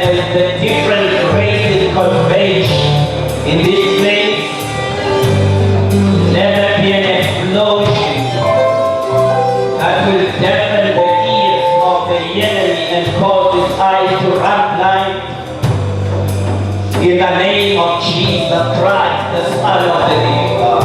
as the different races converge in this place, let there be an explosion that will deafen the ears of the enemy and cause his eyes to run blind. In the name of Jesus Christ, the Son of the living God.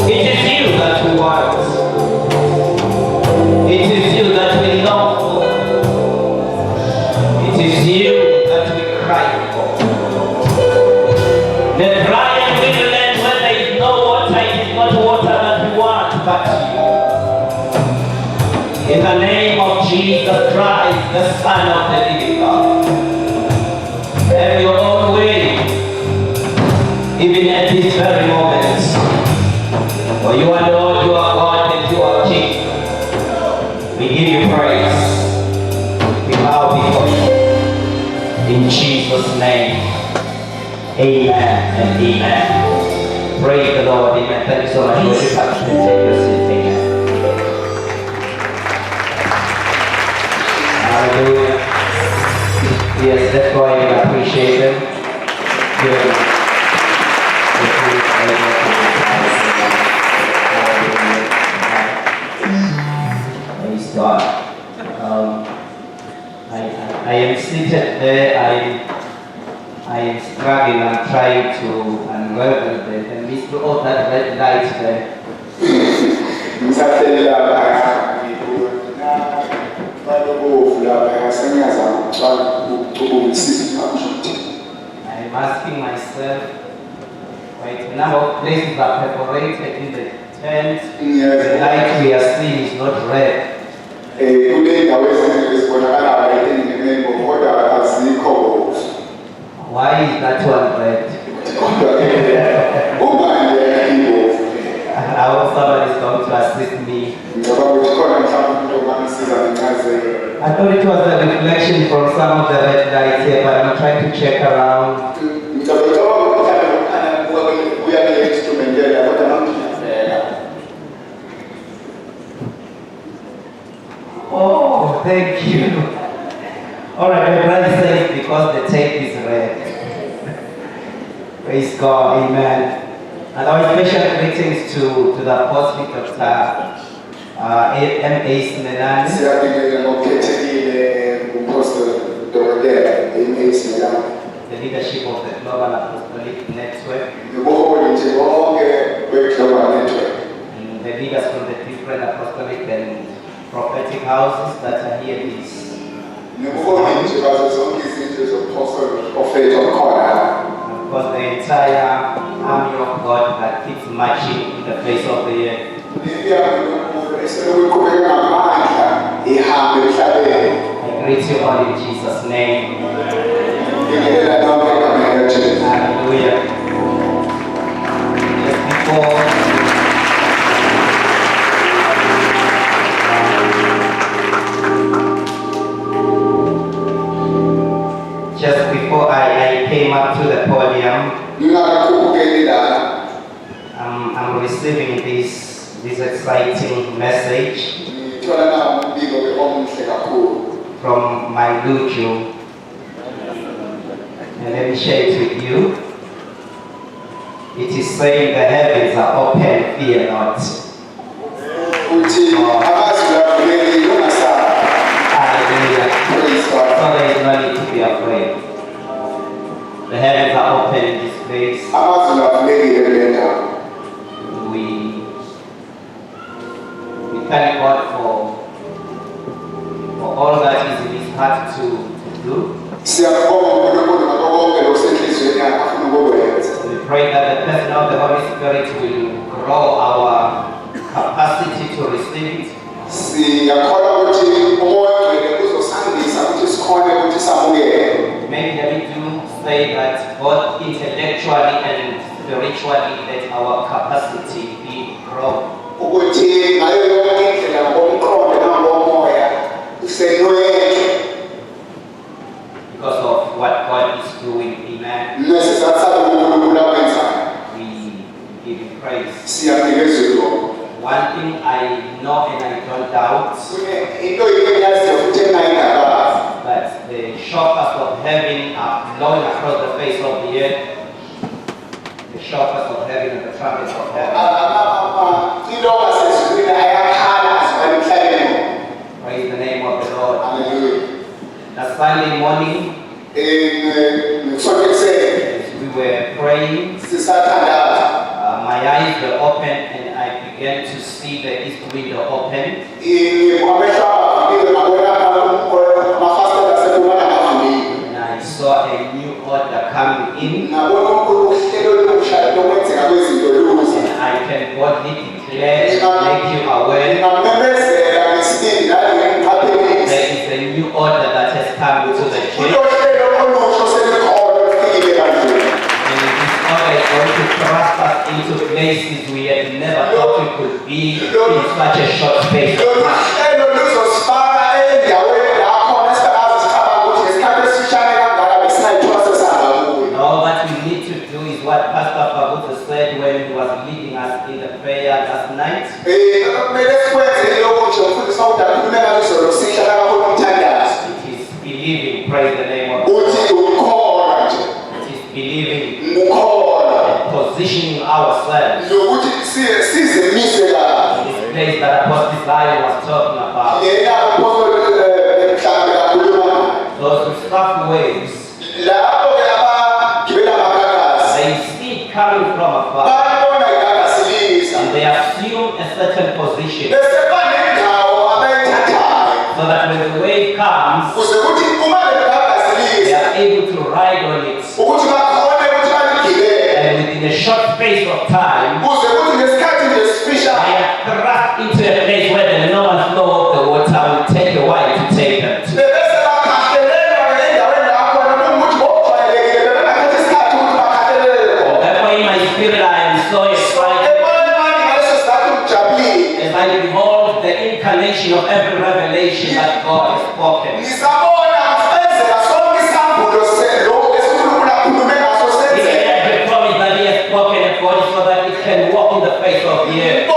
It is you that we want. It is you that we long for. It is you that we cry for. The dry and withered land where there is no water, it is not water that we want, but you. In the name of Jesus Christ, the Son of the living God. Have your own way, even at this very moment. For you are Lord, you are God, and you are King. We give you praise. We bow before you. In Jesus' name, amen and amen. Praise the Lord, amen. Thank you so much for your time. Take your seat, amen. Hallelujah. Yes, that's why we appreciate them. Praise God. I am seated there. I am struggling. I'm trying to unravel the midst of all that red light there. I'm asking myself, right, a number of places are perforated in the tent. The light we are seeing is not red. Why is that one red? I hope somebody is going to assist me. I thought it was a reflection from some of the red lights here, but I'm trying to check around. Oh, thank you. Alright, my brother says because the tape is red. Praise God, amen. And our special greetings to the Apostolic Dr. M.A. Smelani, the leadership of the Global Apostolic Network, and the leaders from the different Apostolic and Prophetic houses that are here this. Of course, the entire army of God that keeps marching in the face of the earth. I greet you all in Jesus' name. Hallelujah. Just before I came up to the podium, I'm receiving this exciting message from my Luju. And let me share it with you. It is saying the heavens are open, fear not. Hallelujah. So there is no need to be afraid. The heavens are open in this place. We thank God for all that is in His heart to do. We pray that the person of the Holy Spirit will grow our capacity to receive it. Maybe we do say that both intellectually and spiritually that our capacity be grown. Because of what God is doing, amen. We give Him praise. One thing I know and I don't doubt, but the blowing across the face of the earth, the shofars of heaven and the trumpets of heaven. Praise the name of the Lord. Hallelujah. That Sunday morning, as we were praying, my eyes were open and I began to see the east window open. And I saw a new order coming in. And I can boldly declare, make you aware, there is a new order that has come into the church. And this order is going to thrust us into places we had never thought we could be in such a short space of time. All that we need to do is what Pastor Pabuta said when he was leading us in the prayer last night. It is believing, praise the name of God. It is believing and positioning ourselves in this place that Apostle Lion was talking about. Those who stop waves, they see it coming from afar, and they assume a certain position, so that when the wave comes, they are able to ride on it, and within a short space of time, they are thrust into a place where the enormous flow of the water will take a while to take them to. Therefore, in my spirit, I am so excited as I behold the incarnation of every revelation that God has spoken. Every promise that He has spoken of God is so that it can walk in the face of the earth.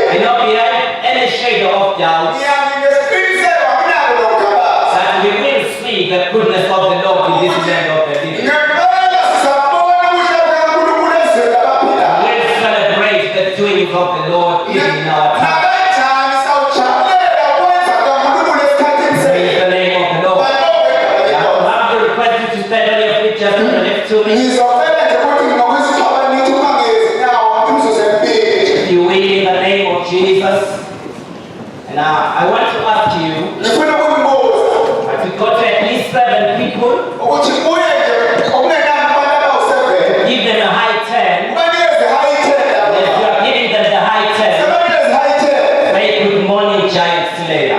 I know behind any shade of doubt that we will see the goodness of the Lord in this land of the living. We'll celebrate the doings of the Lord even in our time. Praise the name of the Lord. I have to request you to stand on your feet just for the next 2 minutes. If you will, in the name of Jesus. And I want to ask you to go to at least 7 people, give them a high 10. If you are giving them the high 10, say good morning, giant slayer.